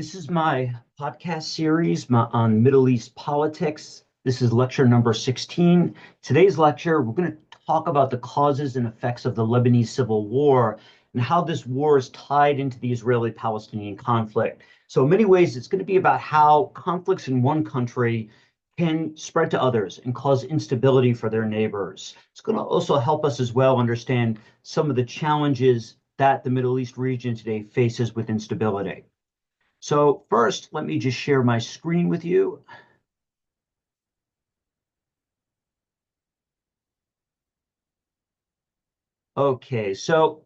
This is my podcast series on Middle East politics. This is lecture number 16. Today's lecture, we're going to talk about the causes and effects of the Lebanese Civil War and how this war is tied into the Israeli-Palestinian conflict. So in many ways, it's going to be about how conflicts in one country can spread to others and cause instability for their neighbors. It's going to also help us as well understand some of the challenges that the Middle East region today faces with instability. So first, let me just share my screen with you. Okay, so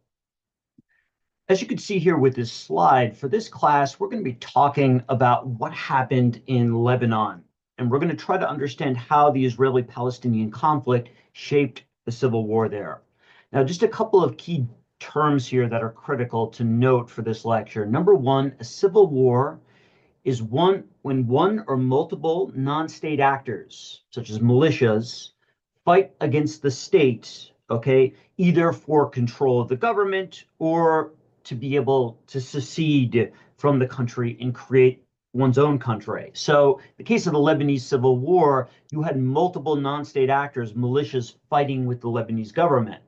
as you can see here with this slide, for this class, we're going to be talking about what happened in Lebanon. And we're going to try to understand how the Israeli-Palestinian conflict shaped the civil war there. Now, just a couple of key terms here that are critical to note for this lecture. Number one, a civil war is when one or multiple non-state actors, such as militias, fight against the state, okay, either for control of the government or to be able to secede from the country and create one's own country. So in the case of the Lebanese Civil War, you had multiple non-state actors, militias fighting with the Lebanese government.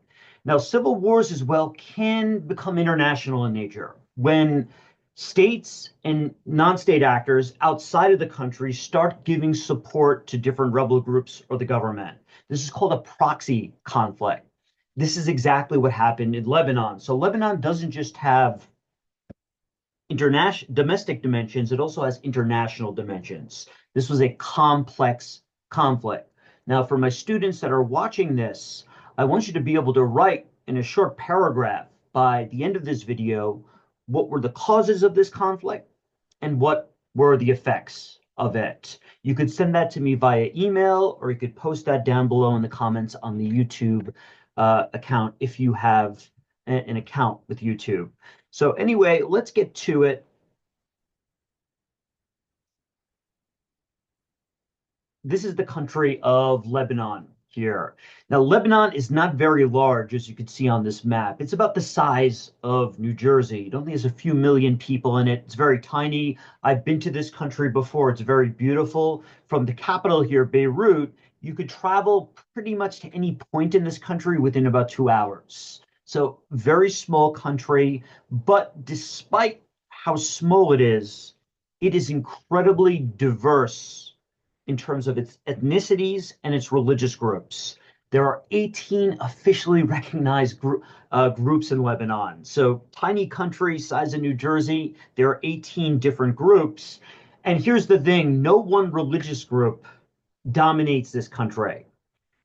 Now, civil wars as well can become international in nature when states and non-state actors outside of the country start giving support to different rebel groups or the government. This is called a proxy conflict. This is exactly what happened in Lebanon. So Lebanon doesn't just have international domestic dimensions, it also has international dimensions. This was a complex conflict. Now, for my students that are watching this, I want you to be able to write in a short paragraph by the end of this video what were the causes of this conflict and what were the effects of it. You could send that to me via email, or you could post that down below in the comments on the YouTube account if you have an account with YouTube. So anyway, let's get to it. This is the country of Lebanon here. Now, Lebanon is not very large, as you can see on this map. It's about the size of New Jersey. It only has a few million people in it. It's very tiny. I've been to this country before. It's very beautiful. From the capital here, Beirut, you could travel pretty much to any point in this country within about 2 hours. So very small country, but despite how small it is incredibly diverse in terms of its ethnicities and its religious groups. There are 18 officially recognized groups in Lebanon. So tiny country, size of New Jersey, there are 18 different groups. And here's the thing, no one religious group dominates this country.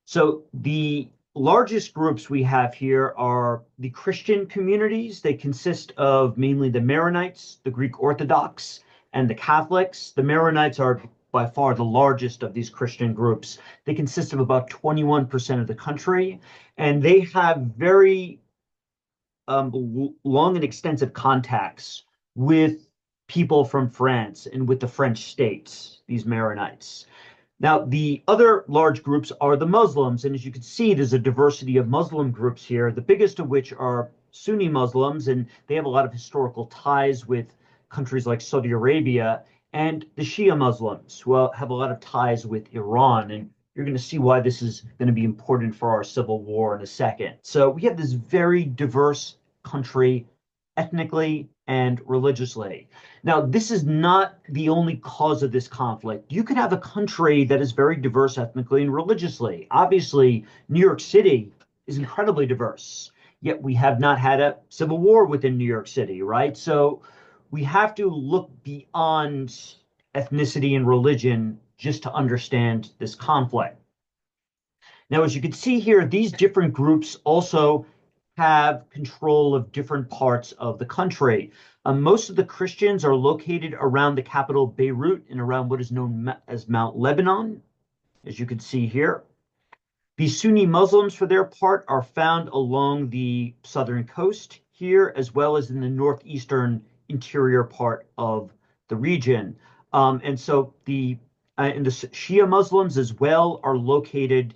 So the largest groups we have here are the Christian communities. They consist of mainly the Maronites, the Greek Orthodox, and the Catholics. The Maronites are by far the largest of these Christian groups. They consist of about 21% of the country, and they have very long and extensive contacts with people from France and with the French states, these Maronites. Now, the other large groups are the Muslims, and as you can see, there's a diversity of Muslim groups here, the biggest of which are Sunni Muslims, and they have a lot of historical ties with countries like Saudi Arabia, and the Shia Muslims, who have a lot of ties with Iran. And you're going to see why this is going to be important for our civil war in a second. So we have this very diverse country ethnically and religiously. Now, this is not the only cause of this conflict. You could have a country that is very diverse ethnically and religiously. Obviously, New York City is incredibly diverse, yet we have not had a civil war within New York City, right? So we have to look beyond ethnicity and religion just to understand this conflict. Now, as you can see here, these different groups also have control of different parts of the country. Most of the Christians are located around the capital Beirut and around what is known as Mount Lebanon, as you can see here. The Sunni Muslims, for their part, are found along the southern coast here, as well as in the northeastern interior part of the region. And so the Shia Muslims as well are located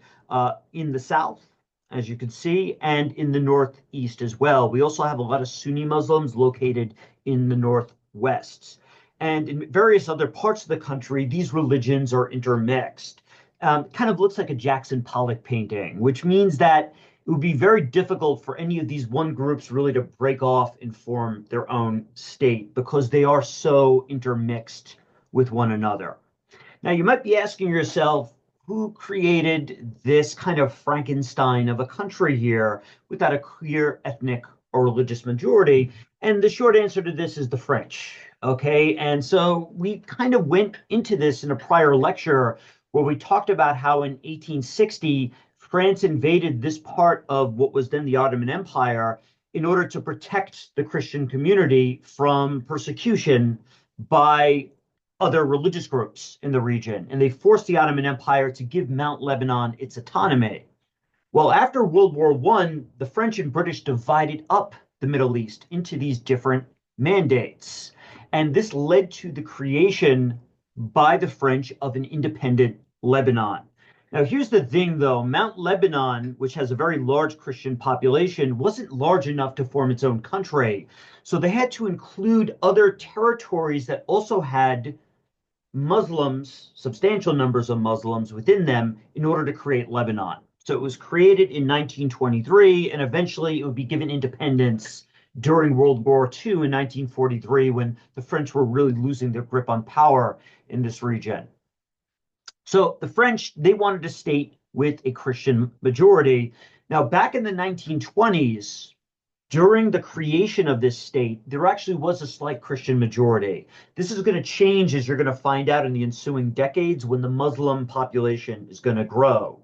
in the south, as you can see, and in the northeast as well. We also have a lot of Sunni Muslims located in the northwest. And in various other parts of the country, these religions are intermixed. Kind of looks like a Jackson Pollock painting, which means that it would be very difficult for any of these one groups really to break off and form their own state because they are so intermixed with one another. Now, you might be asking yourself, who created this kind of Frankenstein of a country here without a clear ethnic or religious majority? And the short answer to this is the French. Okay. And so we kind of went into this in a prior lecture where we talked about how in 1860, France invaded this part of what was then the Ottoman Empire in order to protect the Christian community from persecution by other religious groups in the region, and they forced the Ottoman Empire to give Mount Lebanon its autonomy. Well, after World War I, the French and British divided up the Middle East into these different mandates. And this led to the creation by the French of an independent Lebanon. Now, here's the thing, though. Mount Lebanon, which has a very large Christian population, wasn't large enough to form its own country. So they had to include other territories that also had Muslims, substantial numbers of Muslims within them, in order to create Lebanon. So it was created in 1923, and eventually it would be given independence during World War II in 1943, when the French were really losing their grip on power in this region. So the French, they wanted a state with a Christian majority. Now, back in the 1920s, during the creation of this state, there actually was a slight Christian majority. This is going to change, as you're going to find out in the ensuing decades, when the Muslim population is going to grow.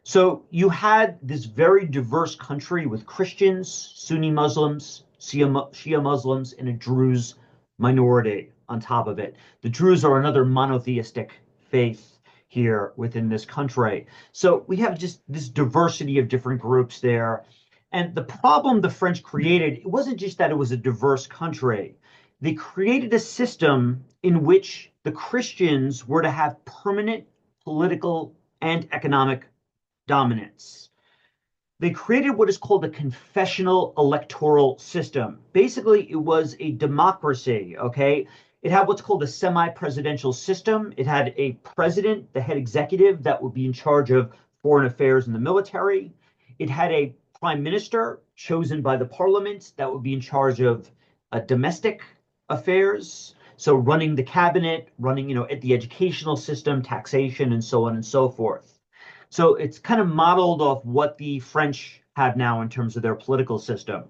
So you had this very diverse country with Christians, Sunni Muslims, Shia Muslims, and a Druze minority on top of it. The Druze are another monotheistic faith here within this country. So we have just this diversity of different groups there. And the problem the French created, it wasn't just that it was a diverse country. They created a system in which the Christians were to have permanent political and economic dominance. They created what is called a confessional electoral system. Basically, it was a democracy, okay? It had what's called a semi-presidential system. It had a president, the head executive, that would be in charge of foreign affairs and the military. It had a prime minister chosen by the parliament that would be in charge of domestic affairs. So running the cabinet, running, at the educational system, taxation, and so on and so forth. So it's kind of modeled off what the French have now in terms of their political system.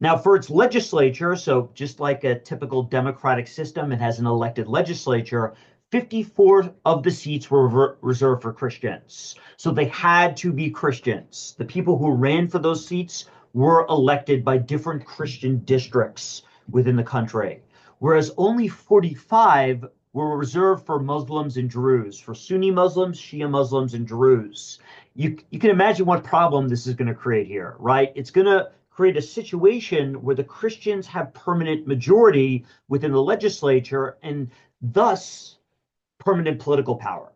Now, for its legislature, so just like a typical democratic system, it has an elected legislature. 54 of the seats were reserved for Christians. So they had to be Christians. The people who ran for those seats were elected by different Christian districts within the country, whereas only 45 were reserved for Muslims and Druze, for Sunni Muslims, Shia Muslims, and Druze. You can imagine what problem this is going to create here, right? It's going to create a situation where the Christians have permanent majority within the legislature and thus permanent political power.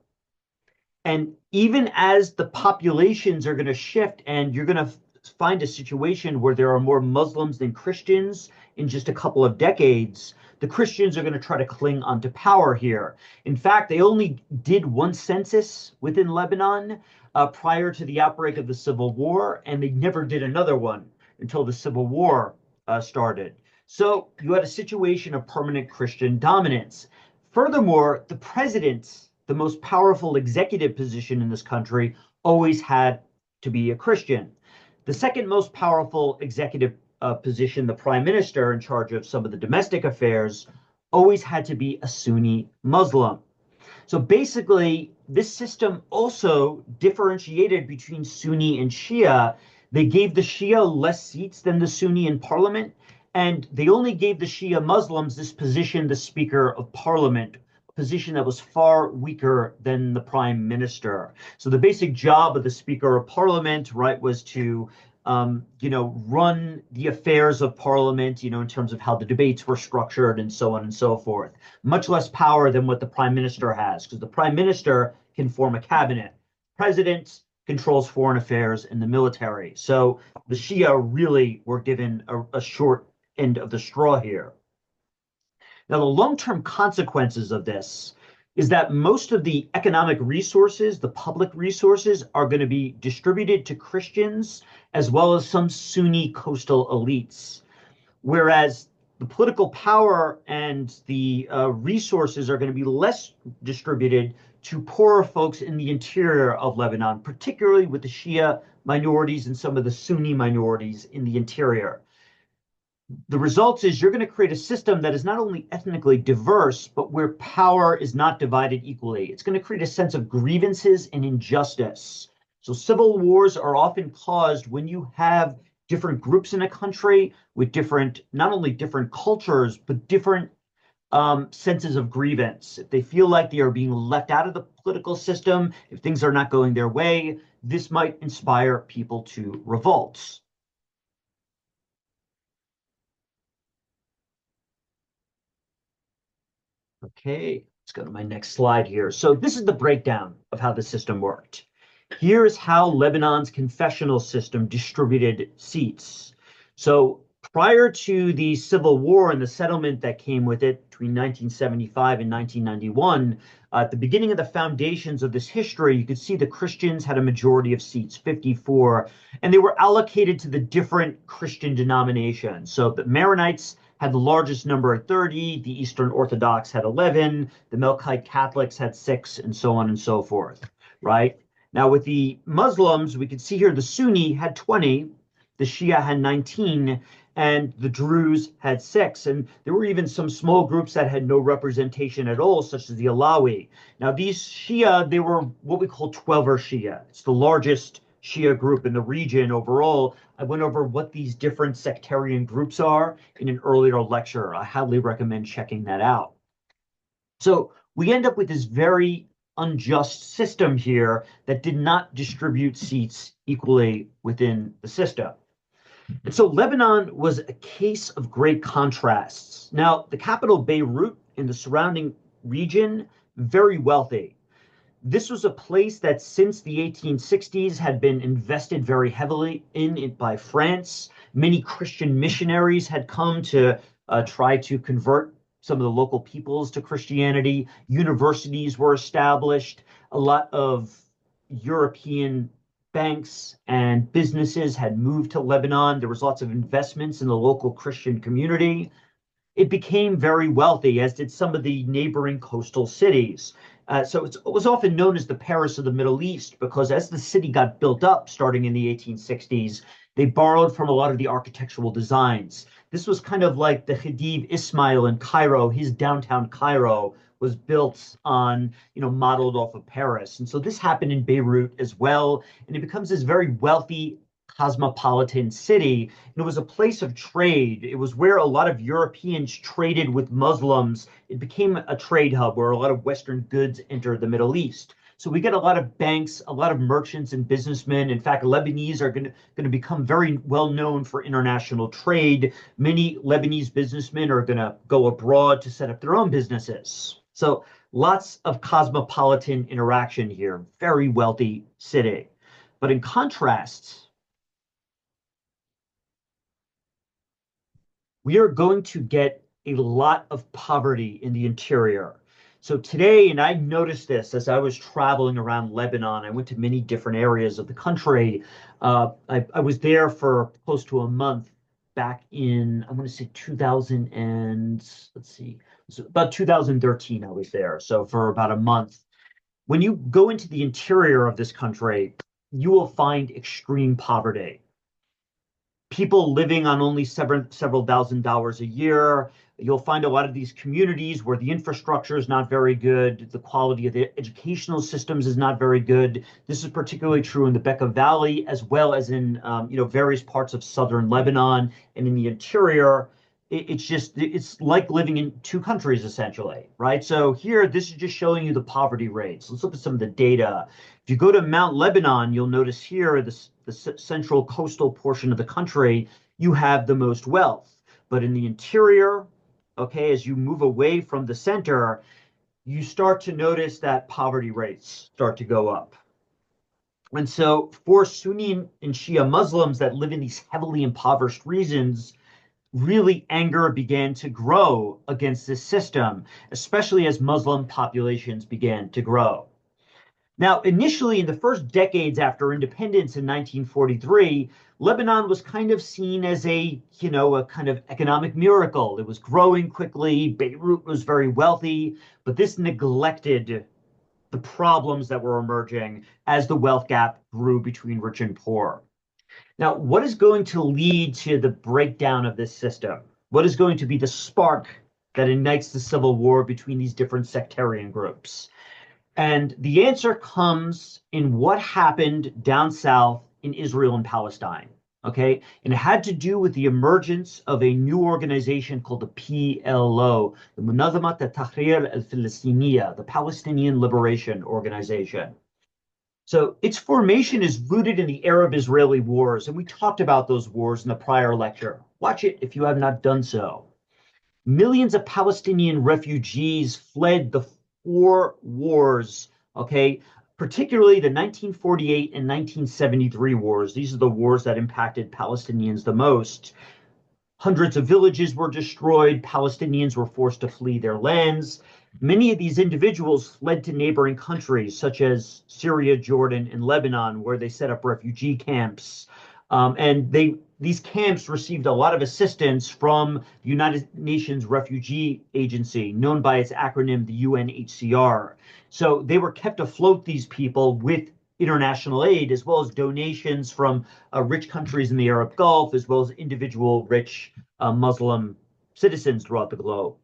And even as the populations are going to shift and you're going to find a situation where there are more Muslims than Christians in just a couple of decades, the Christians are going to try to cling onto power here. In fact, they only did one census within Lebanon prior to the outbreak of the Civil War, and they never did another one until the Civil War started. So you had a situation of permanent Christian dominance. Furthermore, the president, the most powerful executive position in this country, always had to be a Christian. The second most powerful executive position, the prime minister in charge of some of the domestic affairs, always had to be a Sunni Muslim. So basically, this system also differentiated between Sunni and Shia. They gave the Shia less seats than the Sunni in parliament, and they only gave the Shia Muslims this position, the Speaker of Parliament, a position that was far weaker than the Prime Minister. So the basic job of the Speaker of Parliament, right, was to run the affairs of Parliament, in terms of how the debates were structured and so on and so forth. Much less power than what the Prime Minister has, because the Prime Minister can form a cabinet. President controls foreign affairs and the military. So the Shia really were given a short end of the straw here. Now, the long-term consequences of this is that most of the economic resources, the public resources, are going to be distributed to Christians as well as some Sunni coastal elites, whereas the political power and the resources are going to be less distributed to poorer folks in the interior of Lebanon, particularly with the Shia minorities and some of the Sunni minorities in the interior. The result is you're going to create a system that is not only ethnically diverse, but where power is not divided equally. It's going to create a sense of grievances and injustice. So civil wars are often caused when you have different groups in a country with different, not only different cultures, but different senses of grievance. If they feel like they are being left out of the political system, if things are not going their way, this might inspire people to revolt. Okay, let's go to my next slide here. So this is the breakdown of how the system worked. Here's how Lebanon's confessional system distributed seats. So prior to the Civil War and the settlement that came with it between 1975 and 1991, at the beginning of the foundations of this history, you could see the Christians had a majority of seats, 54, and they were allocated to the different Christian denominations. So the Maronites had the largest number at 30, the Eastern Orthodox had 11, the Melkite Catholics had 6, and so on and so forth, right? Now, with the Muslims, we can see here the Sunni had 20, the Shia had 19, and the Druze had 6. And there were even some small groups that had no representation at all, such as the Alawi. Now, these Shia, they were what we call 12er Shia. It's the largest Shia group in the region overall. I went over what these different sectarian groups are in an earlier lecture. I highly recommend checking that out. So we end up with this very unjust system here that did not distribute seats equally within the system. And so Lebanon was a case of great contrasts. Now, the capital, Beirut, and the surrounding region, very wealthy. This was a place that since the 1860s had been invested very heavily in it by France. Many Christian missionaries had come to try to convert some of the local peoples to Christianity. Universities were established. A lot of European banks and businesses had moved to Lebanon. There was lots of investments in the local Christian community. It became very wealthy, as did some of the neighboring coastal cities. So it was often known as the Paris of the Middle East because as the city got built up starting in the 1860s, they borrowed from a lot of the architectural designs. This was kind of like the Khedive Ismail in Cairo. His downtown Cairo was built on, modeled off of Paris. And so this happened in Beirut as well. And it becomes this very wealthy cosmopolitan city. And it was a place of trade. It was where a lot of Europeans traded with Muslims. It became a trade hub where a lot of Western goods entered the Middle East. So we get a lot of banks, a lot of merchants and businessmen. In fact, Lebanese are going to become very well known for international trade. Many Lebanese businessmen are going to go abroad to set up their own businesses. So lots of cosmopolitan interaction here, very wealthy city. But in contrast, we are going to get a lot of poverty in the interior. So today, and I noticed this as I was traveling around Lebanon, I went to many different areas of the country. I was there for close to a month back in, I want to say 2000 and let's see, so about 2013 I was there. So for about a month. When you go into the interior of this country, you will find extreme poverty. People living on only several $1,000s a year. You'll find a lot of these communities where the infrastructure is not very good. The quality of the educational systems is not very good. This is particularly true in the Bekaa Valley, as well as in various parts of southern Lebanon and in the interior. It's like living in two countries essentially, right? So here, this is just showing you the poverty rates. Let's look at some of the data. If you go to Mount Lebanon, you'll notice here the central coastal portion of the country, you have the most wealth. But in the interior, okay, as you move away from the center, you start to notice that poverty rates start to go up. And so for Sunni and Shia Muslims that live in these heavily impoverished regions, really anger began to grow against this system, especially as Muslim populations began to grow. Now, initially, in the first decades after independence in 1943, Lebanon was kind of seen as a kind of economic miracle. It was growing quickly. Beirut was very wealthy, but this neglected the problems that were emerging as the wealth gap grew between rich and poor. Now, what is going to lead to the breakdown of this system? What is going to be the spark that ignites the civil war between these different sectarian groups? And the answer comes in what happened down south in Israel and Palestine. Okay. And it had to do with the emergence of a new organization called the PLO, the Munazamat al-Tahrir al-Filistiniya, the Palestinian Liberation Organization. So its formation is rooted in the Arab-Israeli wars, and we talked about those wars in the prior lecture. Watch it if you have not done so. Millions of Palestinian refugees fled the four wars, okay, particularly the 1948 and 1973 wars. These are the wars that impacted Palestinians the most. Hundreds of villages were destroyed. Palestinians were forced to flee their lands. Many of these individuals fled to neighboring countries such as Syria, Jordan, and Lebanon, where they set up refugee camps. And these camps received a lot of assistance from the United Nations Refugee Agency, known by its acronym, the UNHCR. So they were kept afloat, these people, with international aid, as well as donations from rich countries in the Arab Gulf, as well as individual rich Muslim citizens throughout the globe.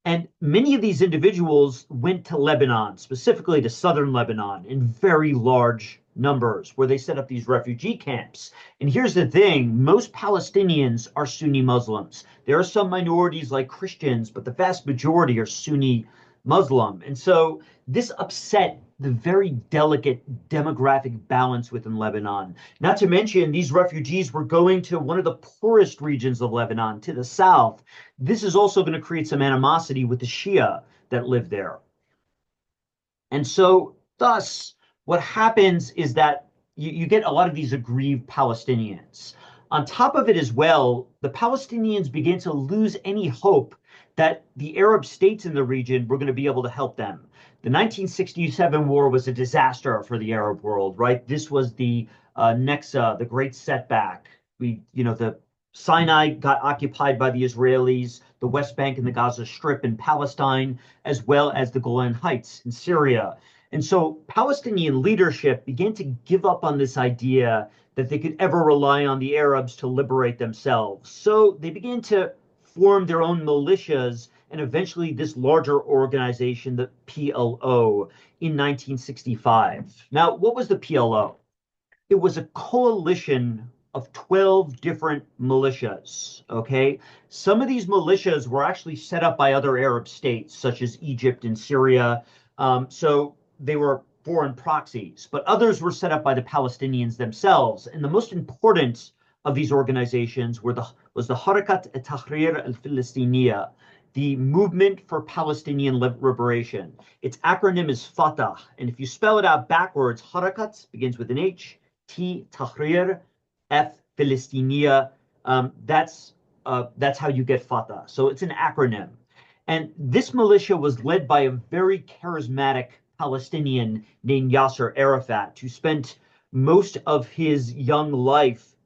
And many of these individuals went to Lebanon, specifically to southern Lebanon, in very large numbers, where they set up these refugee camps. And here's the thing, most Palestinians are Sunni Muslims. There are some minorities like Christians, but the vast majority are Sunni Muslim. And so this upset the very delicate demographic balance within Lebanon. Not to mention, these refugees were going to one of the poorest regions of Lebanon, to the south. This is also going to create some animosity with the Shia that live there. And so, thus, what happens is that you get a lot of these aggrieved Palestinians. On top of it as well, the Palestinians begin to lose any hope that the Arab states in the region were going to be able to help them. The 1967 war was a disaster for the Arab world, right? This was the Nexa, the great setback. The Sinai got occupied by the Israelis, the West Bank and the Gaza Strip in Palestine, as well as the Golan Heights in Syria. And so Palestinian leadership began to give up on this idea that they could ever rely on the Arabs to liberate themselves. So they began to form their own militias and eventually this larger organization, the PLO, in 1965. Now, what was the PLO? It was a coalition of 12 different militias, okay? Some of these militias were actually set up by other Arab states, such as Egypt and Syria. So they were foreign proxies, but others were set up by the Palestinians themselves. And the most important of these organizations was the Harakat al-Tahrir al-Filistiniya, the Movement for Palestinian Liberation. Its acronym is Fatah, and if you spell it out backwards, Harakat begins with an H, T, Tahrir, F, Filistiniya. That's how you get Fatah. So it's an acronym. And this militia was led by a very charismatic Palestinian named Yasser Arafat, who spent most of his young life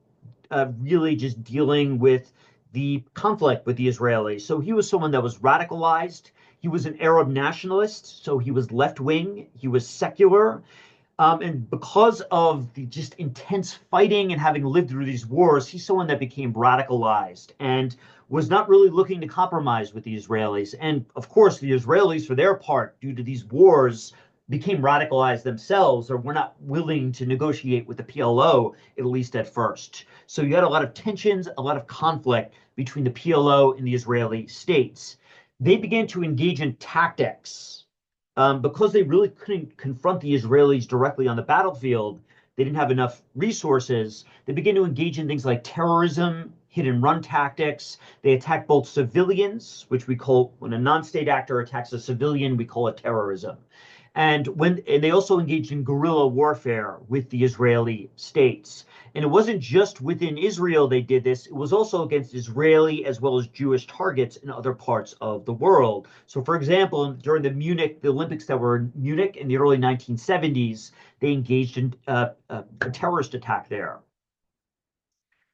really just dealing with the conflict with the Israelis. So he was someone that was radicalized. He was an Arab nationalist, so he was left-wing. He was secular. And because of the just intense fighting and having lived through these wars, he's someone that became radicalized and was not really looking to compromise with the Israelis. And of course, the Israelis, for their part, due to these wars, became radicalized themselves or were not willing to negotiate with the PLO, at least at first. So you had a lot of tensions, a lot of conflict between the PLO and the Israeli states. They began to engage in tactics because they really couldn't confront the Israelis directly on the battlefield. They didn't have enough resources. They began to engage in things like terrorism, hit and run tactics. They attacked both civilians, which we call, when a non-state actor attacks a civilian, we call it terrorism. And they also engaged in guerrilla warfare with the Israeli states. And it wasn't just within Israel they did this, it was also against Israeli as well as Jewish targets in other parts of the world. So, for example, during the Olympics that were in Munich in the early 1970s, they engaged in a terrorist attack there.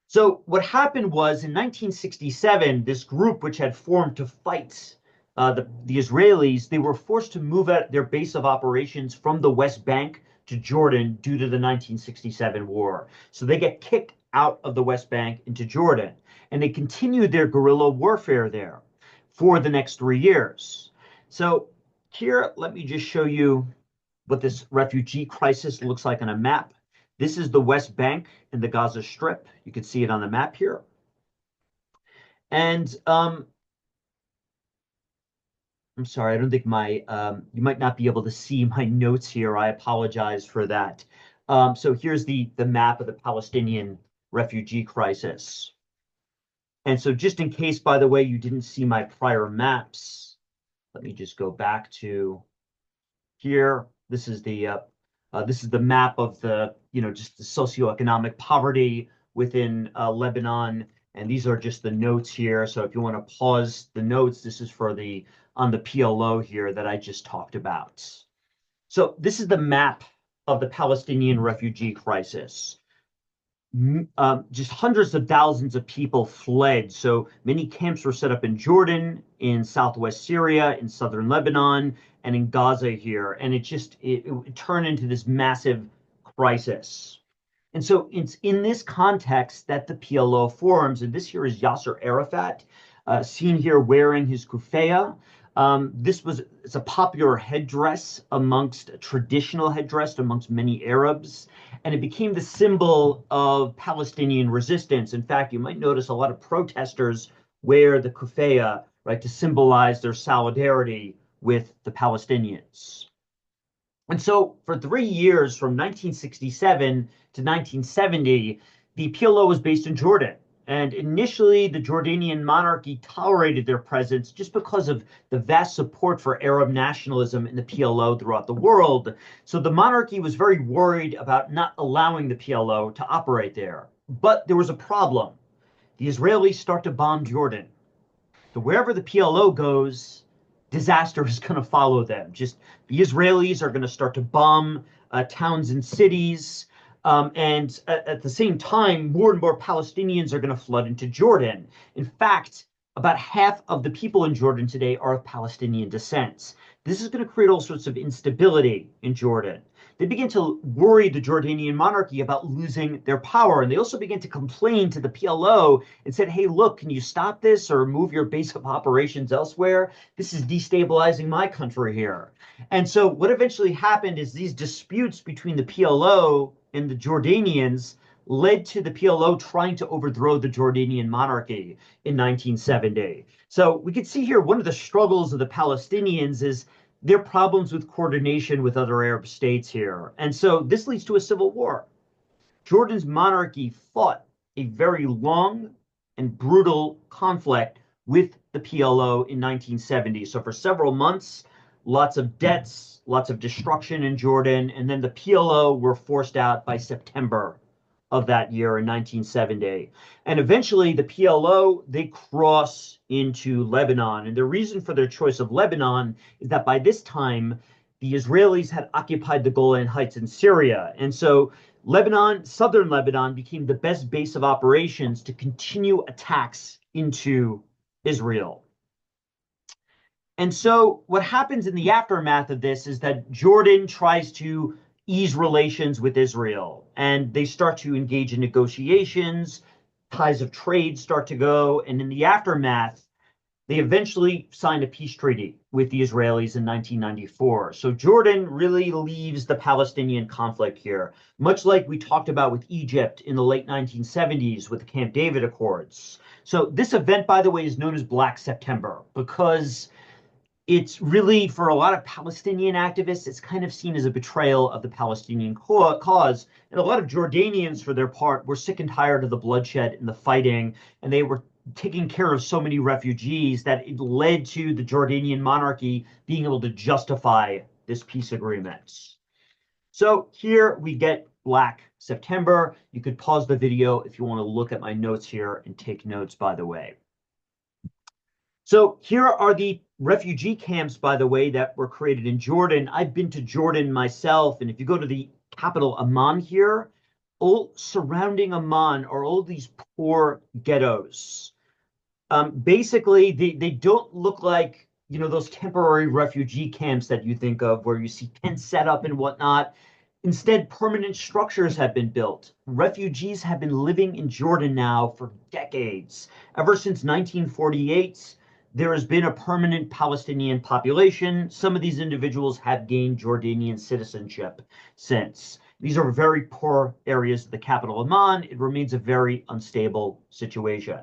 So what happened was in 1967, this group, which had formed to fight the Israelis, they were forced to move out their base of operations from the West Bank to Jordan due to the 1967 war. So they get kicked out of the West Bank into Jordan, and they continued their guerrilla warfare there for the next 3 years. So here, let me just show you what this refugee crisis looks like on a map. This is the West Bank and the Gaza Strip. You can see it on the map here. And I'm sorry, I don't think you might not be able to see my notes here. I apologize for that. So here's the map of the Palestinian refugee crisis. And so just in case, by the way, you didn't see my prior maps, let me just go back to here. This is the map of just the socioeconomic poverty within Lebanon. And these are just the notes here. So if you want to pause the notes, this is for on the PLO here that I just talked about. So this is the map of the Palestinian refugee crisis. Just hundreds of thousands of people fled. So many camps were set up in Jordan, in southwest Syria, in southern Lebanon, and in Gaza here. And it turned into this massive crisis. And so it's in this context that the PLO forms. And this here is Yasser Arafat, seen here wearing his kufaya. It's a popular traditional headdress amongst many Arabs, and it became the symbol of Palestinian resistance. In fact, you might notice a lot of protesters wear the kufaya, right, to symbolize their solidarity with the Palestinians. And so for 3 years, from 1967 to 1970, the PLO was based in Jordan. And initially, the Jordanian monarchy tolerated their presence just because of the vast support for Arab nationalism in the PLO throughout the world. So the monarchy was very worried about not allowing the PLO to operate there. But there was a problem. The Israelis start to bomb Jordan. So wherever the PLO goes, disaster is going to follow them. Just the Israelis are going to start to bomb towns and cities. And at the same time, more and more Palestinians are going to flood into Jordan. In fact, about half of the people in Jordan today are of Palestinian descent. This is going to create all sorts of instability in Jordan. They begin to worry the Jordanian monarchy about losing their power. And they also begin to complain to the PLO and said, hey, look, can you stop this or move your base of operations elsewhere? This is destabilizing my country here. And so what eventually happened is these disputes between the PLO and the Jordanians led to the PLO trying to overthrow the Jordanian monarchy in 1970. So we can see here one of the struggles of the Palestinians is their problems with coordination with other Arab states here. And so this leads to a civil war. Jordan's monarchy fought a very long and brutal conflict with the PLO in 1970. So for several months, lots of debts, lots of destruction in Jordan, and then the PLO were forced out by September of that year in 1970. And eventually the PLO, they cross into Lebanon. And the reason for their choice of Lebanon is that by this time, the Israelis had occupied the Golan Heights in Syria. And so Lebanon, southern Lebanon, became the best base of operations to continue attacks into Israel. And so what happens in the aftermath of this is that Jordan tries to ease relations with Israel, and they start to engage in negotiations, ties of trade start to go, and in the aftermath, they eventually signed a peace treaty with the Israelis in 1994. So Jordan really leaves the Palestinian conflict here, much like we talked about with Egypt in the late 1970s with the Camp David Accords. So this event, by the way, is known as Black September because it's really, for a lot of Palestinian activists, it's kind of seen as a betrayal of the Palestinian cause. And a lot of Jordanians, for their part, were sick and tired of the bloodshed and the fighting, and they were taking care of so many refugees that it led to the Jordanian monarchy being able to justify this peace agreement. So here we get Black September. You could pause the video if you want to look at my notes here and take notes, by the way. So here are the refugee camps, by the way, that were created in Jordan. I've been to Jordan myself, and if you go to the capital Amman here, all surrounding Amman are all these poor ghettos. Basically, they don't look like, you know, those temporary refugee camps that you think of where you see tents set up and whatnot. Instead, permanent structures have been built. Refugees have been living in Jordan now for decades. Ever since 1948, there has been a permanent Palestinian population. Some of these individuals have gained Jordanian citizenship since. These are very poor areas of the capital, Amman. It remains a very unstable situation.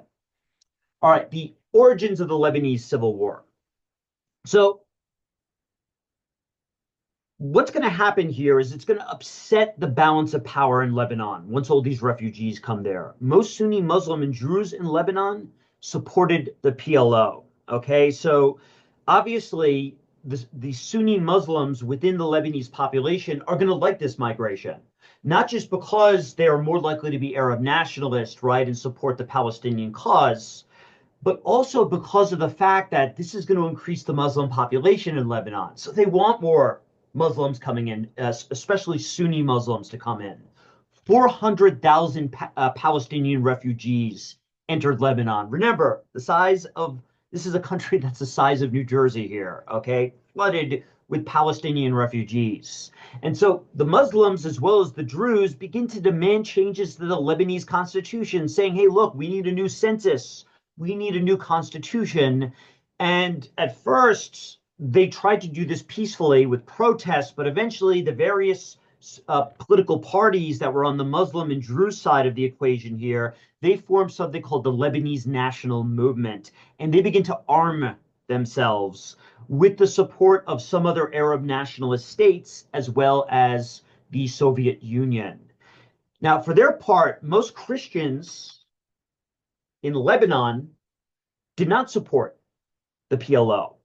All right, the origins of the Lebanese Civil War. So what's going to happen here is it's going to upset the balance of power in Lebanon once all these refugees come there. Most Sunni Muslim and Druze in Lebanon supported the PLO. Okay, so obviously the Sunni Muslims within the Lebanese population are going to like this migration, not just because they are more likely to be Arab nationalists, right, and support the Palestinian cause, but also because of the fact that this is going to increase the Muslim population in Lebanon. So they want more Muslims coming in, especially Sunni Muslims to come in. 400,000 Palestinian refugees entered Lebanon. Remember, this is a country that's the size of New Jersey here, okay? Flooded with Palestinian refugees. And so the Muslims, as well as the Druze, begin to demand changes to the Lebanese constitution, saying, hey, look, we need a new census. We need a new constitution. And at first, they tried to do this peacefully with protests, but eventually the various political parties that were on the Muslim and Druze side of the equation here, they formed something called the Lebanese National Movement, and they begin to arm themselves with the support of some other Arab nationalist states, as well as the Soviet Union. Now, for their part, most Christians in Lebanon did not support the PLO.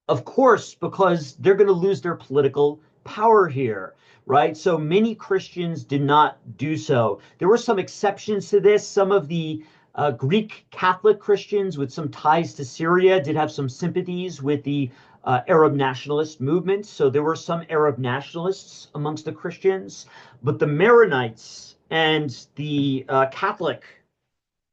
Of course, because they're going to lose their political power here, right? So many Christians did not do so. There were some exceptions to this. Some of the Greek Catholic Christians with some ties to Syria did have some sympathies with the Arab nationalist movement. So there were some Arab nationalists amongst the Christians, but the Maronites and the Catholic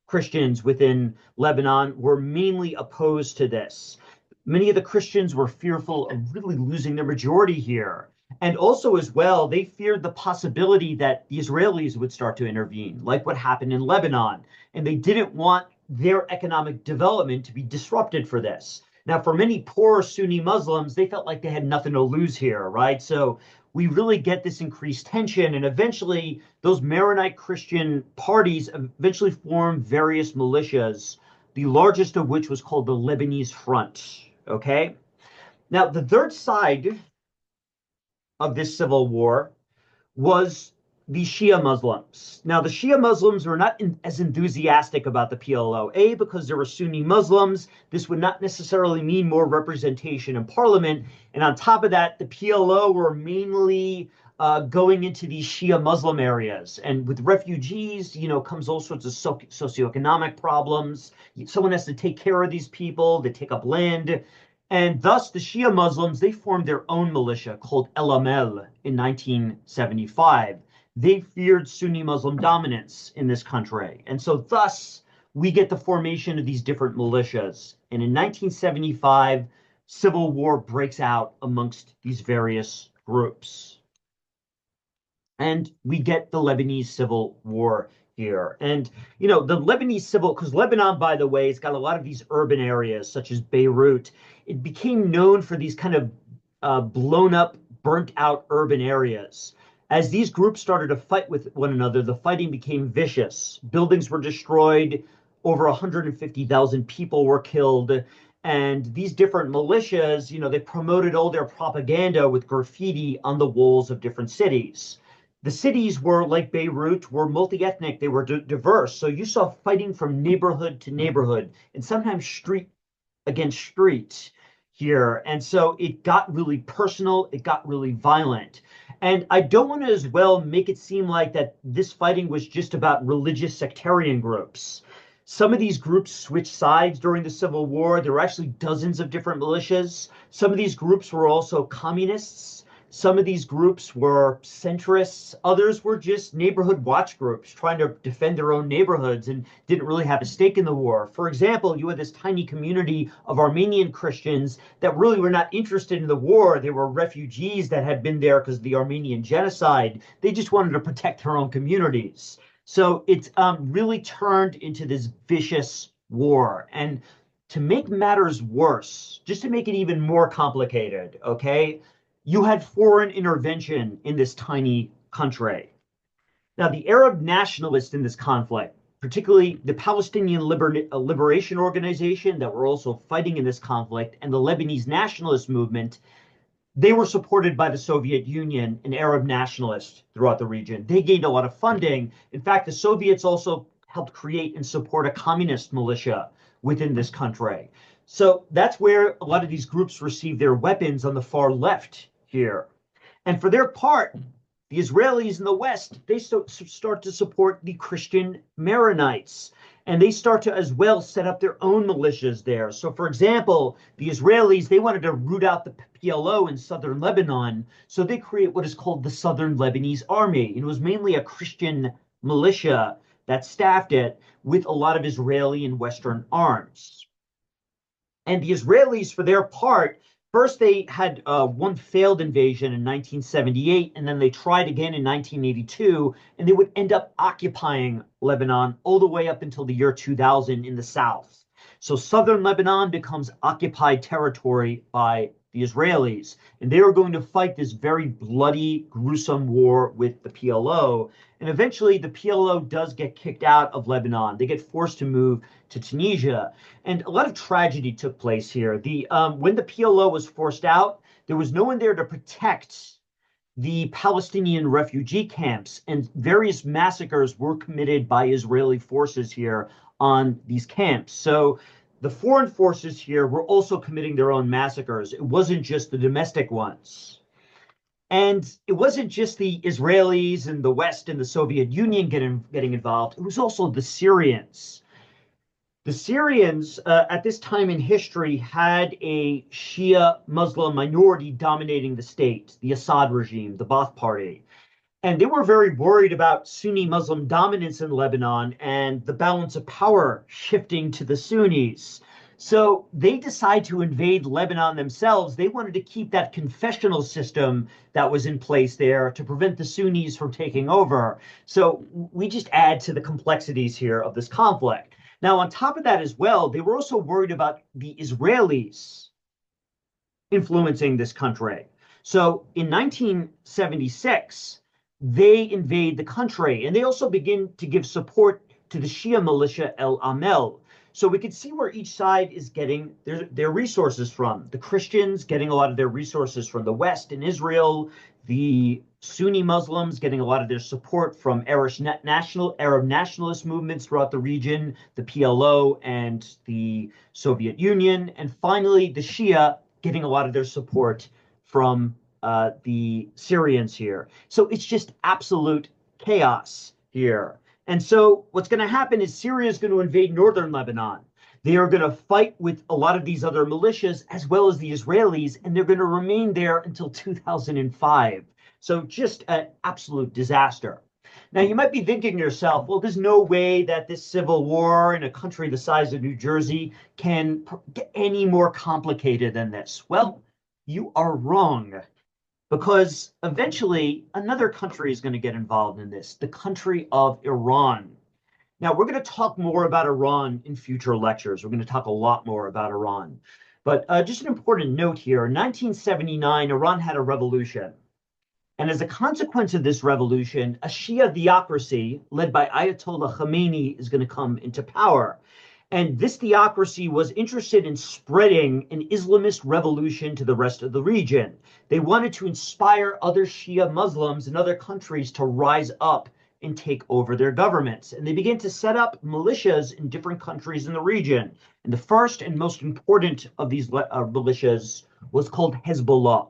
Christians within Lebanon were mainly opposed to this. Many of the Christians were fearful of really losing their majority here. And also, as well, they feared the possibility that the Israelis would start to intervene, like what happened in Lebanon. And they didn't want their economic development to be disrupted for this. Now, for many poor Sunni Muslims, they felt like they had nothing to lose here, right? So we really get this increased tension. And eventually, those Maronite Christian parties eventually formed various militias, the largest of which was called the Lebanese Front. Okay. Now, the third side of this civil war was the Shia Muslims. Now, the Shia Muslims were not as enthusiastic about the PLO, because there were Sunni Muslims. This would not necessarily mean more representation in parliament. And on top of that, the PLO were mainly going into these Shia Muslim areas. And with refugees, you know, comes all sorts of socioeconomic problems. Someone has to take care of these people. They take up land. And thus, the Shia Muslims, they formed their own militia called El Amel in 1975. They feared Sunni Muslim dominance in this country. And so thus, we get the formation of these different militias. And in 1975, civil war breaks out amongst these various groups. And we get the Lebanese Civil War here. And, you know, the Lebanese civil, because Lebanon, by the way, has got a lot of these urban areas, such as Beirut. It became known for these kind of blown up, burnt out urban areas. As these groups started to fight with one another, the fighting became vicious. Buildings were destroyed. Over 150,000 people were killed. And these different militias, you know, they promoted all their propaganda with graffiti on the walls of different cities. The cities were, like Beirut, were multi-ethnic. They were diverse. So you saw fighting from neighborhood to neighborhood, and sometimes street against street. here. And so it got really personal, it got really violent. And I don't want to as well make it seem like that this fighting was just about religious sectarian groups. Some of these groups switched sides during the Civil War. There were actually dozens of different militias. Some of these groups were also communists. Some of these groups were centrists. Others were just neighborhood watch groups trying to defend their own neighborhoods and didn't really have a stake in the war. For example, you had this tiny community of Armenian Christians that really were not interested in the war. They were refugees that had been there because of the Armenian genocide. They just wanted to protect their own communities. So it's really turned into this vicious war. And to make matters worse, just to make it even more complicated, okay, you had foreign intervention in this tiny country. Now, the Arab nationalists in this conflict, particularly the Palestinian Liberation Organization that were also fighting in this conflict, and the Lebanese nationalist movement, they were supported by the Soviet Union and Arab nationalists throughout the region. They gained a lot of funding. In fact, the Soviets also helped create and support a communist militia within this country. So that's where a lot of these groups received their weapons on the far left here. And for their part, the Israelis in the West, they start to support the Christian Maronites. And they start to as well set up their own militias there. So, for example, the Israelis, they wanted to root out the PLO in southern Lebanon. So they create what is called the Southern Lebanese Army. And it was mainly a Christian militia that staffed it with a lot of Israeli and Western arms. And the Israelis, for their part, first they had one failed invasion in 1978, and then they tried again in 1982, and they would end up occupying Lebanon all the way up until the year 2000 in the south. So southern Lebanon becomes occupied territory by the Israelis, and they are going to fight this very bloody, gruesome war with the PLO. And eventually the PLO does get kicked out of Lebanon. They get forced to move to Tunisia. And a lot of tragedy took place here. When the PLO was forced out, there was no one there to protect the Palestinian refugee camps, and various massacres were committed by Israeli forces here on these camps. So the foreign forces here were also committing their own massacres. It wasn't just the domestic ones. And it wasn't just the Israelis and the West and the Soviet Union getting involved. It was also the Syrians. The Syrians, at this time in history, had a Shia Muslim minority dominating the state, the Assad regime, the Ba'ath Party. And they were very worried about Sunni Muslim dominance in Lebanon and the balance of power shifting to the Sunnis. So they decide to invade Lebanon themselves. They wanted to keep that confessional system that was in place there to prevent the Sunnis from taking over. So we just add to the complexities here of this conflict. Now, on top of that as well, they were also worried about the Israelis influencing this country. So in 1976, they invade the country, and they also begin to give support to the Shia militia El Amel. So we can see where each side is getting their resources from. The Christians getting a lot of their resources from the West and Israel, the Sunni Muslims getting a lot of their support from Arab nationalist movements throughout the region, the PLO and the Soviet Union, and finally the Shia getting a lot of their support from the Syrians here. So it's just absolute chaos here. And so what's going to happen is Syria is going to invade northern Lebanon. They are going to fight with a lot of these other militias as well as the Israelis, and they're going to remain there until 2005. So just an absolute disaster. Now, you might be thinking to yourself, well, there's no way that this civil war in a country the size of New Jersey can get any more complicated than this. Well, you are wrong, because eventually another country is going to get involved in this, the country of Iran. Now, we're going to talk more about Iran in future lectures. We're going to talk a lot more about Iran. But just an important note here, in 1979, Iran had a revolution. And as a consequence of this revolution, a Shia theocracy led by Ayatollah Khamenei is going to come into power. And this theocracy was interested in spreading an Islamist revolution to the rest of the region. They wanted to inspire other Shia Muslims in other countries to rise up and take over their governments. And they began to set up militias in different countries in the region. And the first and most important of these militias was called Hezbollah.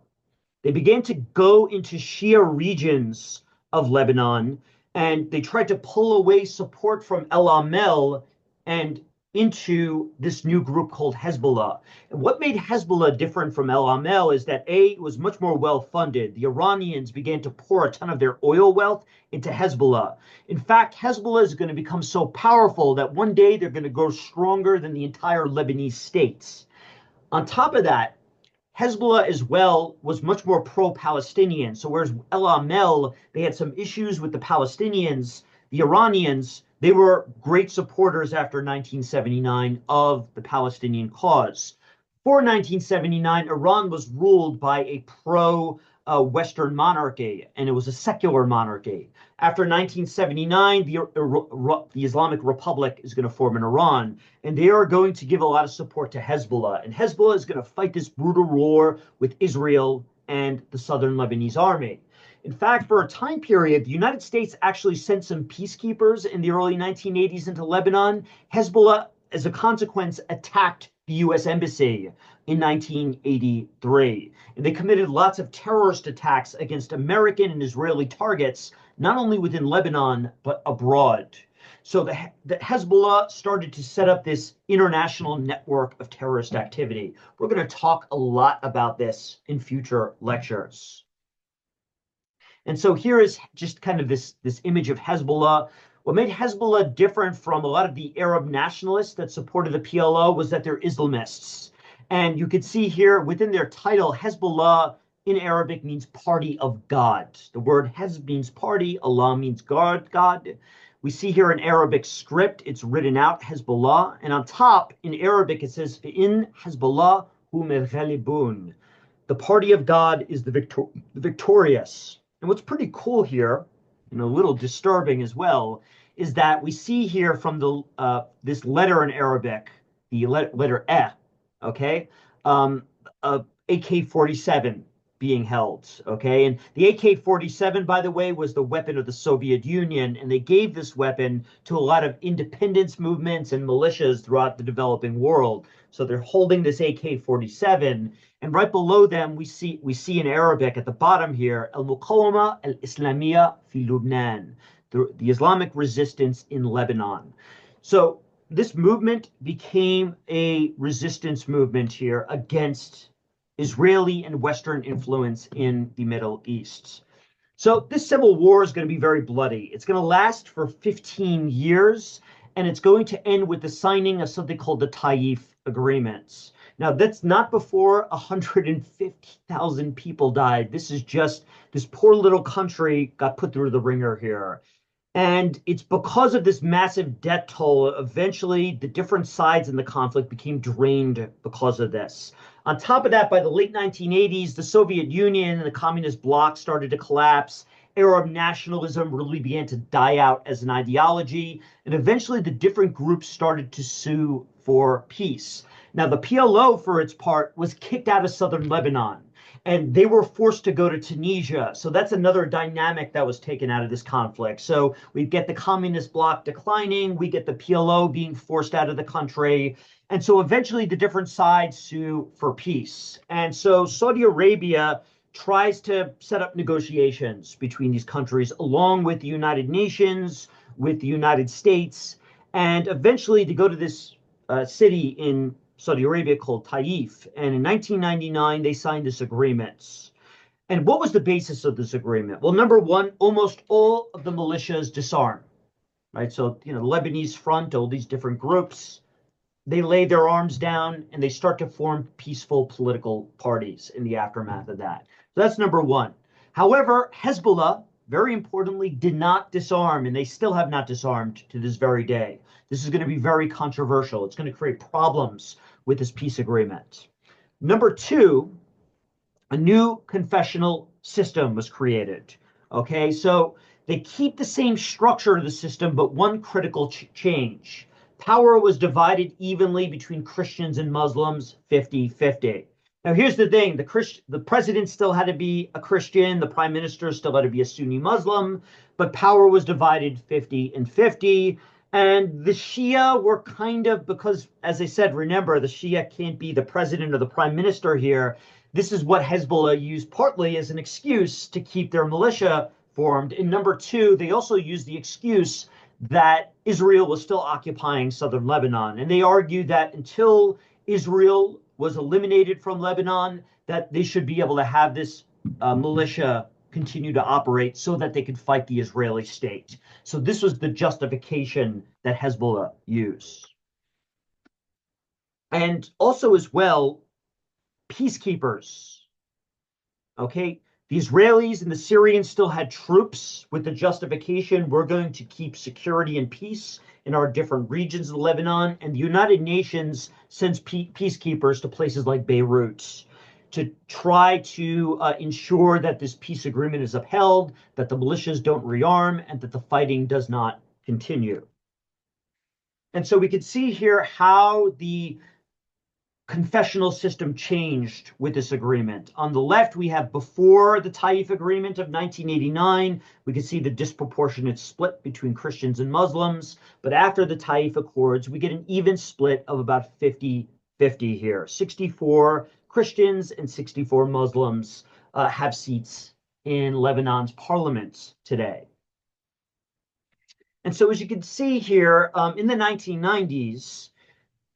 They began to go into Shia regions of Lebanon, and they tried to pull away support from El Amel and into this new group called Hezbollah. And what made Hezbollah different from El Amel is that A, it was much more well funded. The Iranians began to pour a ton of their oil wealth into Hezbollah. In fact, Hezbollah is going to become so powerful that one day they're going to grow stronger than the entire Lebanese states. On top of that, Hezbollah as well was much more pro-Palestinian. So whereas El Amel, they had some issues with the Palestinians, the Iranians, they were great supporters after 1979 of the Palestinian cause. Before 1979, Iran was ruled by a pro-Western monarchy, and it was a secular monarchy. After 1979, the Islamic Republic is going to form in Iran, and they are going to give a lot of support to Hezbollah. And Hezbollah is going to fight this brutal war with Israel and the southern Lebanese army. In fact, for a time period, the United States actually sent some peacekeepers in the early 1980s into Lebanon. Hezbollah, as a consequence, attacked the U.S. Embassy in 1983. And they committed lots of terrorist attacks against American and Israeli targets, not only within Lebanon, but abroad. So the Hezbollah started to set up this international network of terrorist activity. We're going to talk a lot about this in future lectures. And so here is just kind of this image of Hezbollah. What made Hezbollah different from a lot of the Arab nationalists that supported the PLO was that they're Islamists. And you can see here within their title, Hezbollah in Arabic means party of God. The word Hez means party, Allah means God. We see here in Arabic script, it's written out Hezbollah. And on top in Arabic, it says, in Hezbollah hum al-ghalibun. The party of God is the victorious. And what's pretty cool here, and a little disturbing as well, is that we see here from the this letter in Arabic, the letter E, okay, AK-47 being held, okay? And the AK-47, by the way, was the weapon of the Soviet Union, and they gave this weapon to a lot of independence movements and militias throughout the developing world. So they're holding this AK-47, and right below them, we see in Arabic at the bottom here, Al-Muqawama Al-Islamiyya fi Lubnan, the Islamic resistance in Lebanon. So this movement became a resistance movement here against Israeli and Western influence in the Middle East. So this civil war is going to be very bloody. It's going to last for 15 years, and it's going to end with the signing of something called the Taif Agreement. Now, that's not before 150,000 people died. This is just this poor little country got put through the ringer here. And it's because of this massive debt toll, eventually the different sides in the conflict became drained because of this. On top of that, by the late 1980s, the Soviet Union and the communist bloc started to collapse. Arab nationalism really began to die out as an ideology. And eventually the different groups started to sue for peace. Now, the PLO, for its part, was kicked out of southern Lebanon, and they were forced to go to Tunisia. So that's another dynamic that was taken out of this conflict. So we get the communist bloc declining, we get the PLO being forced out of the country. And so eventually the different sides sue for peace. And so Saudi Arabia tries to set up negotiations between these countries, along with the United Nations, with the United States, and eventually to go to this city in Saudi Arabia called Taif. And in 1999, they signed this agreement. And what was the basis of this agreement? Well, number one, almost all of the militias disarm, right? So, the Lebanese front, all these different groups, they lay their arms down and they start to form peaceful political parties in the aftermath of that. So that's number one. However, Hezbollah, very importantly, did not disarm, and they still have not disarmed to this very day. This is going to be very controversial. It's going to create problems with this peace agreement. Number two, a new confessional system was created. Okay, so they keep the same structure of the system, but one critical change. Power was divided evenly between Christians and Muslims, 50-50. Now, here's the thing: the president still had to be a Christian, the prime minister still had to be a Sunni Muslim, but power was divided 50 and 50. And the Shia were kind of, because, as I said, remember, the Shia can't be the president or the prime minister here. This is what Hezbollah used partly as an excuse to keep their militia formed. And number two, they also used the excuse that Israel was still occupying southern Lebanon. And they argued that until Israel was eliminated from Lebanon, that they should be able to have this militia continue to operate so that they could fight the Israeli state. So this was the justification that Hezbollah used. And also as well, peacekeepers. Okay, the Israelis and the Syrians still had troops with the justification we're going to keep security and peace in our different regions of Lebanon, and the United Nations sends peacekeepers to places like Beirut to try to ensure that this peace agreement is upheld, that the militias don't rearm, and that the fighting does not continue. And so we can see here how the confessional system changed with this agreement. On the left, we have before the Taif Agreement of 1989. We can see the disproportionate split between Christians and Muslims. But after the Taif Accords, we get an even split of about 50-50 here. 64 Christians and 64 Muslims have seats in Lebanon's parliament today. And so as you can see here, in the 1990s,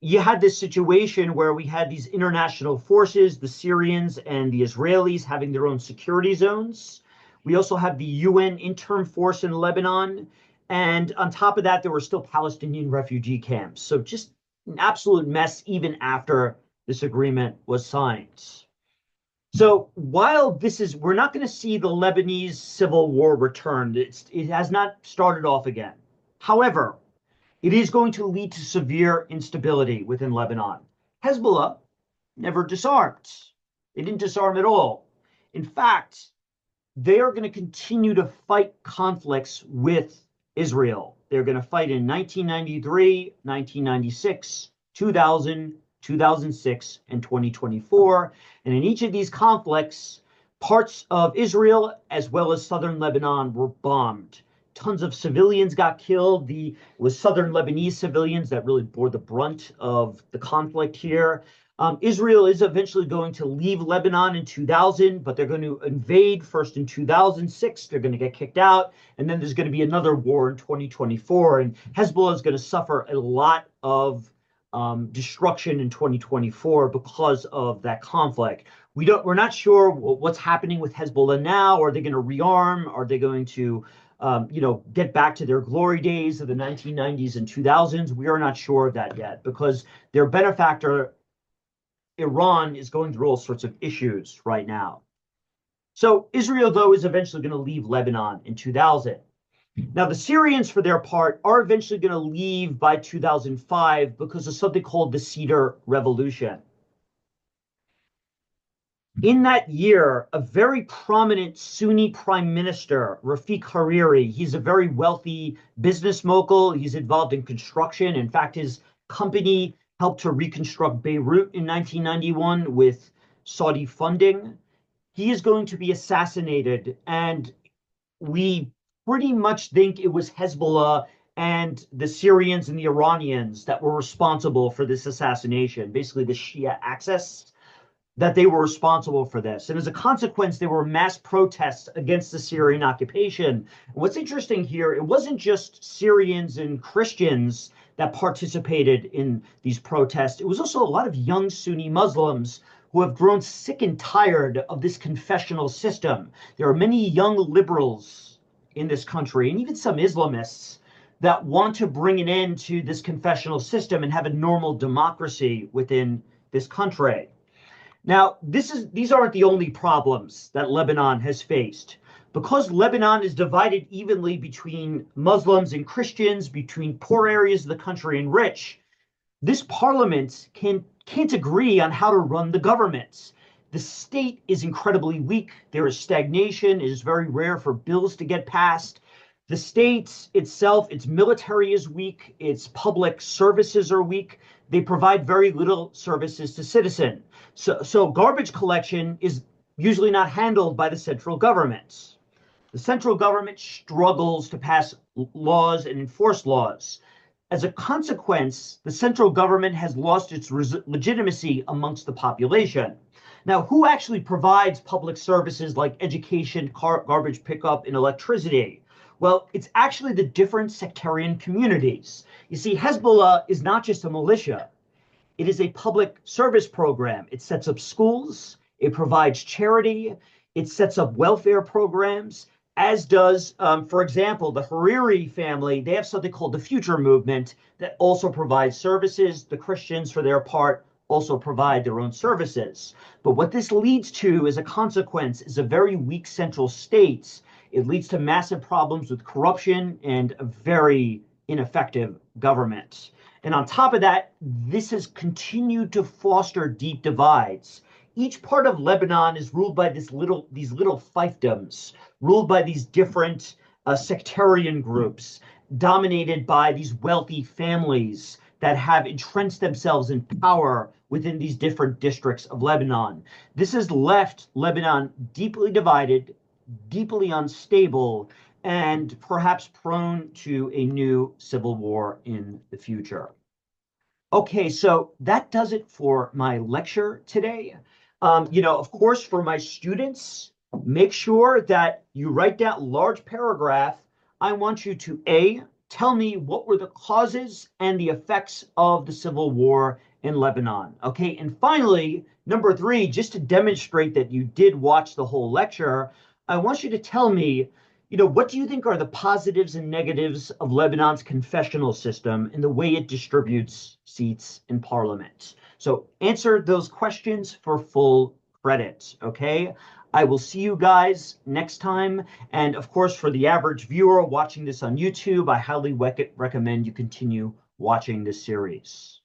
you had this situation where we had these international forces, the Syrians and the Israelis having their own security zones. We also have the UN interim force in Lebanon. And on top of that, there were still Palestinian refugee camps. So just an absolute mess even after this agreement was signed. So while we're not going to see the Lebanese Civil War return. It has not started off again. However, it is going to lead to severe instability within Lebanon. Hezbollah never disarmed. They didn't disarm at all. In fact, they are going to continue to fight conflicts with Israel. They're going to fight in 1993, 1996, 2000, 2006, and 2024. And in each of these conflicts, parts of Israel as well as southern Lebanon were bombed. Tons of civilians got killed. It was southern Lebanese civilians that really bore the brunt of the conflict here. Israel is eventually going to leave Lebanon in 2000, but they're going to invade first in 2006. They're going to get kicked out, and then there's going to be another war in 2024. And Hezbollah is going to suffer a lot of destruction in 2024 because of that conflict. We're not sure what's happening with Hezbollah now. Are they going to rearm? Are they going to get back to their glory days of the 1990s and 2000s? We are not sure of that yet because their benefactor, Iran, is going through all sorts of issues right now. So Israel, though, is eventually going to leave Lebanon in 2000. Now, the Syrians, for their part, are eventually going to leave by 2005 because of something called the Cedar Revolution. In that year, a very prominent Sunni prime minister, Rafiq Hariri, he's a very wealthy business mogul. He's involved in construction. In fact, his company helped to reconstruct Beirut in 1991 with Saudi funding. He is going to be assassinated, and we pretty much think it was Hezbollah and the Syrians and the Iranians that were responsible for this assassination, basically the Shia axis, that they were responsible for this. And as a consequence, there were mass protests against the Syrian occupation. And what's interesting here, it wasn't just Syrians and Christians that participated in these protests. It was also a lot of young Sunni Muslims who have grown sick and tired of this confessional system. There are many young liberals in this country, and even some Islamists, that want to bring an end to this confessional system and have a normal democracy within this country. Now, these aren't the only problems that Lebanon has faced. Because Lebanon is divided evenly between Muslims and Christians, between poor areas of the country and rich, this parliament can't agree on how to run the government. The state is incredibly weak. There is stagnation. It is very rare for bills to get passed. The state itself, its military is weak. Its public services are weak. they provide very little services to citizens. So garbage collection is usually not handled by the central government. The central government struggles to pass laws and enforce laws. As a consequence, the central government has lost its legitimacy amongst the population. Now, who actually provides public services like education, garbage pickup, and electricity? Well, it's actually the different sectarian communities. You see, Hezbollah is not just a militia. It is a public service program. It sets up schools, it provides charity, it sets up welfare programs, as does, for example, the Hariri family. They have something called the Future Movement that also provides services. The Christians, for their part, also provide their own services. But what this leads to as a consequence is a very weak central state. It leads to massive problems with corruption and a very ineffective government. And on top of that, this has continued to foster deep divides. Each part of Lebanon is ruled by these little fiefdoms, ruled by these different sectarian groups, dominated by these wealthy families that have entrenched themselves in power within these different districts of Lebanon. This has left Lebanon deeply divided, deeply unstable, and perhaps prone to a new civil war in the future. Okay, so that does it for my lecture today. Of course, for my students, make sure that you write down large paragraph. I want you to tell me what were the causes and the effects of the civil war in Lebanon. Okay, and finally, number 3, just to demonstrate that you did watch the whole lecture, I want you to tell me, what do you think are the positives and negatives of Lebanon's confessional system and the way it distributes seats in parliament? So answer those questions for full credit, okay? I will see you guys next time. And of course, for the average viewer watching this on YouTube, I highly recommend you continue watching this series.